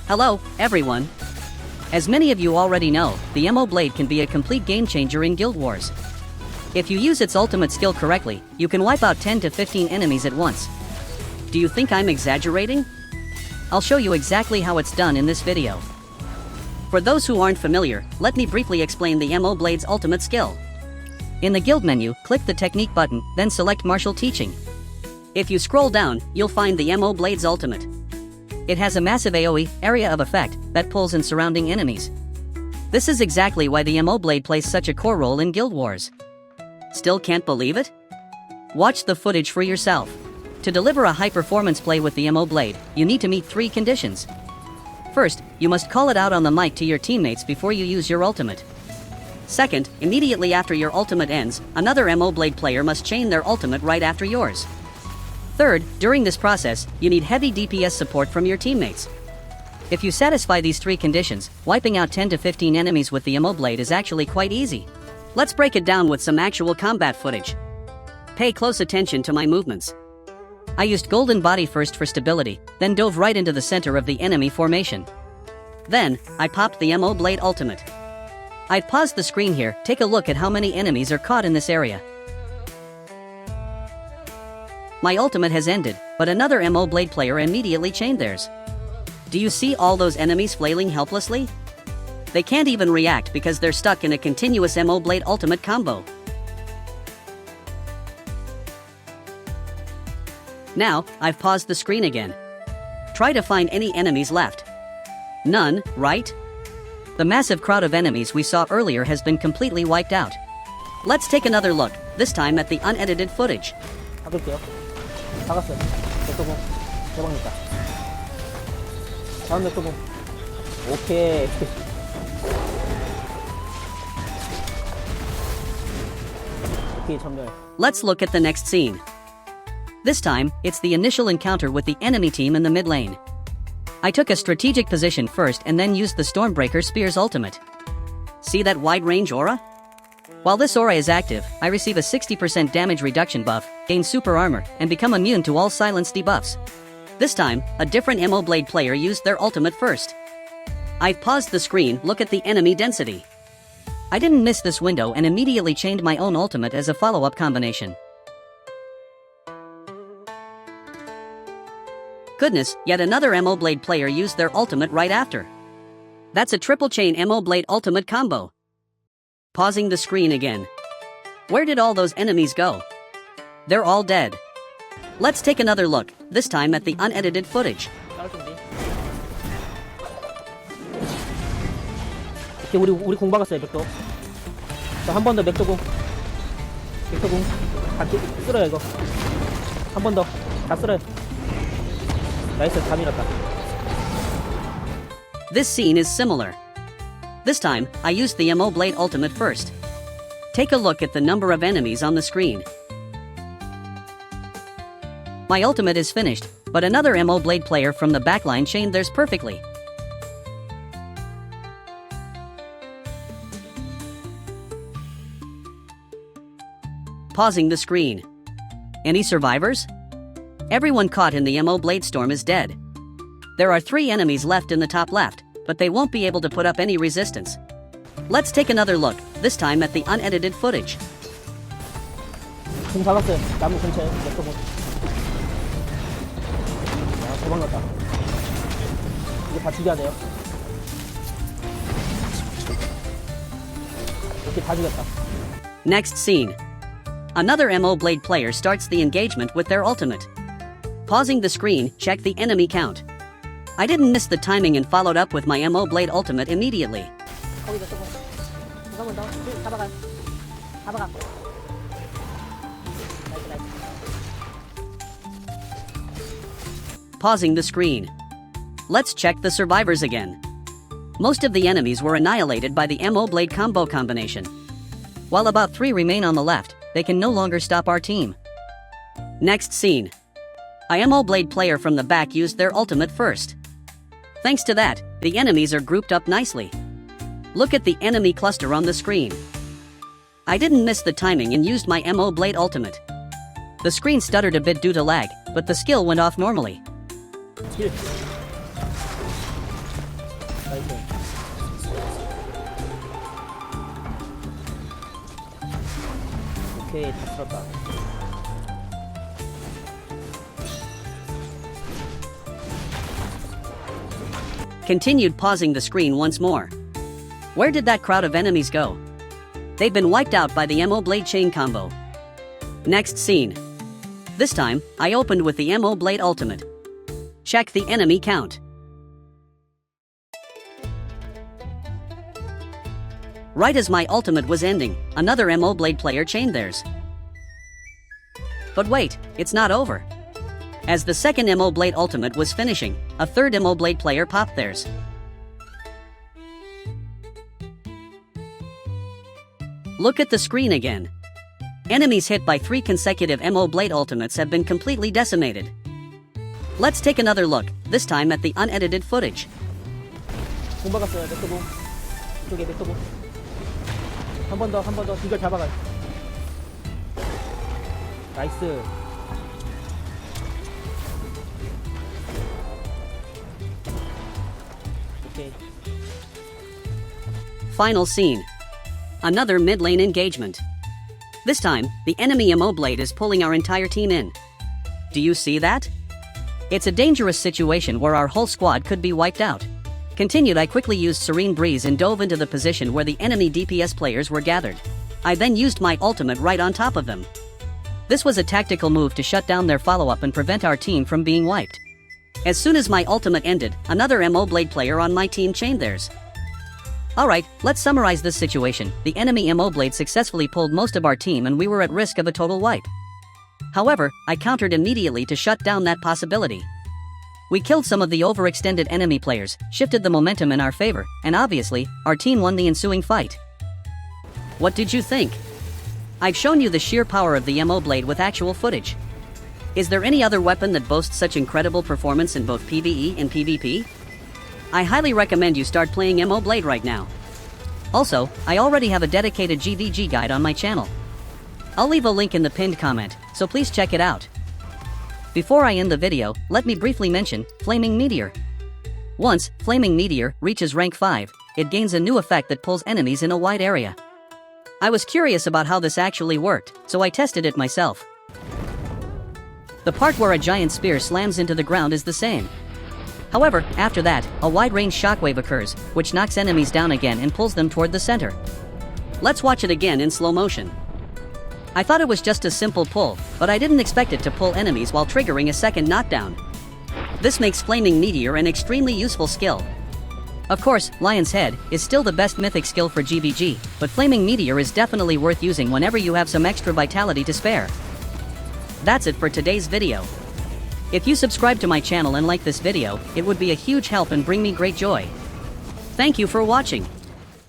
Hello, everyone. As many of you already know, the moblade can be a complete game changer in Guild Wars. If you use its ultimate skill correctly, you can wipe out 10 to 15 enemies at once. Do you think I'm exaggerating? I'll show you exactly how it's done in this video. For those who aren't familiar, let me briefly explain the moblade's ultimate skill. In the guild menu, click the technique button, then select martial teaching. If you scroll down, you'll find the moblade's ultimate. It has a massive AoE, area of effect, that pulls in surrounding enemies. This is exactly why the moblade plays such a core role in Guild Wars. Still can't believe it? Watch the footage for yourself. To deliver a high-performance play with the moblade, you need to meet 3 conditions. First, you must call it out on the mic to your teammates before you use your ultimate. Second, immediately after your ultimate ends, another moblade player must chain their ultimate right after yours. Third, during this process, you need heavy DPS support from your teammates. If you satisfy these 3 conditions, wiping out 10 to 15 enemies with the moblade is actually quite easy. Let's break it down with some actual combat footage. Pay close attention to my movements. I used golden body first for stability, then dove right into the center of the enemy formation. Then, I popped the moblade ultimate. I've paused the screen here, take a look at how many enemies are caught in this area. My ultimate has ended, but another moblade player immediately chained theirs. Do you see all those enemies flailing helplessly? They can't even react because they're stuck in a continuous moblade ultimate combo. Now, I've paused the screen again. Try to find any enemies left. None, right? The massive crowd of enemies we saw earlier has been completely wiped out. Let's take another look, this time at the unedited footage. 잡을게요. 박았어요. 맥도공. 대박났다. 다음 맥도공. 오케이. 오케이, 전멸. Let's look at the next scene. This time, it's the initial encounter with the enemy team in the mid lane. I took a strategic position first and then used the Stormbreaker Spear's ultimate. See that wide range aura? While this aura is active, I receive a 60% damage reduction buff, gain super armor, and become immune to all silence debuffs. This time, a different moblade player used their ultimate first. I've paused the screen, look at the enemy density. I didn't miss this window and immediately chained my own ultimate as a follow-up combination. Goodness, yet another moblade player used their ultimate right after. That's a triple chain moblade ultimate combo. Pausing the screen again. Where did all those enemies go? They're all dead. Let's take another look, this time at the unedited footage. 오케이, 우리 공 박았어요, 맥도. 자, 한 번 더 맥도공. 맥도공. 다 쓸어요, 이거. 한 번 더. 다 쓸어요. 나이스, 다 밀었다. This scene is similar. This time, I used the moblade ultimate first. Take a look at the number of enemies on the screen. My ultimate is finished, but another moblade player from the backline chained theirs perfectly. Pausing the screen. Any survivors? Everyone caught in the moblade storm is dead. There are 3 enemies left in the top left, but they won't be able to put up any resistance. Let's take another look, this time at the unedited footage. 공 박았어요. 나무 근처에 맥도공. 야, 도망갔다. 이거 다 죽여야 돼요. 이렇게 다 죽였다. Next scene. Another moblade player starts the engagement with their ultimate. Pausing the screen, check the enemy count. I didn't miss the timing and followed up with my moblade ultimate immediately. Pausing the screen. Let's check the survivors again. Most of the enemies were annihilated by the moblade combo combination. While about 3 remain on the left, they can no longer stop our team. Next scene. A moblade player from the back used their ultimate first. Thanks to that, the enemies are grouped up nicely. Look at the enemy cluster on the screen. I didn't miss the timing and used my moblade ultimate. The screen stuttered a bit due to lag, but the skill went off normally. 나이스. 오케이, 다 쓸었다. Continued pausing the screen once more. Where did that crowd of enemies go? They've been wiped out by the moblade chain combo. Next scene. This time, I opened with the moblade ultimate. Check the enemy count. Right as my ultimate was ending, another moblade player chained theirs. But wait, it's not over. As the second moblade ultimate was finishing, a third moblade player popped theirs. Look at the screen again. Enemies hit by 3 consecutive moblade ultimates have been completely decimated. Let's take another look, this time at the unedited footage. 공 박았어요. 맥도공. 이쪽에 맥도공. 한 번 더. 이걸 잡아가요. 나이스. 오케이. Final scene. Another mid lane engagement. This time, the enemy moblade is pulling our entire team in. Do you see that? It's a dangerous situation where our whole squad could be wiped out. Continued, I quickly used Serene Breeze and dove into the position where the enemy DPS players were gathered. I then used my ultimate right on top of them. This was a tactical move to shut down their follow-up and prevent our team from being wiped. As soon as my ultimate ended, another moblade player on my team chained theirs. Alright, let's summarize this situation. The enemy moblade successfully pulled most of our team and we were at risk of a total wipe. However, I countered immediately to shut down that possibility. We killed some of the overextended enemy players, shifted the momentum in our favor, and obviously, our team won the ensuing fight. What did you think? I've shown you the sheer power of the moblade with actual footage. Is there any other weapon that boasts such incredible performance in both PvE and PvP? I highly recommend you start playing moblade right now. Also, I already have a dedicated GvG guide on my channel. I'll leave a link in the pinned comment, so please check it out. Before I end the video, let me briefly mention Flaming Meteor. Once Flaming Meteor reaches rank 5, it gains a new effect that pulls enemies in a wide area. I was curious about how this actually worked, so I tested it myself. The part where a giant spear slams into the ground is the same. However, after that, a wide-range shockwave occurs, which knocks enemies down again and pulls them toward the center. Let's watch it again in slow motion. I thought it was just a simple pull, but I didn't expect it to pull enemies while triggering a second knockdown. This makes Flaming Meteor an extremely useful skill. Of course, Lion's Head is still the best mythic skill for GvG, but Flaming Meteor is definitely worth using whenever you have some extra vitality to spare. That's it for today's video. If you subscribe to my channel and like this video, it would be a huge help and bring me great joy. Thank you for watching.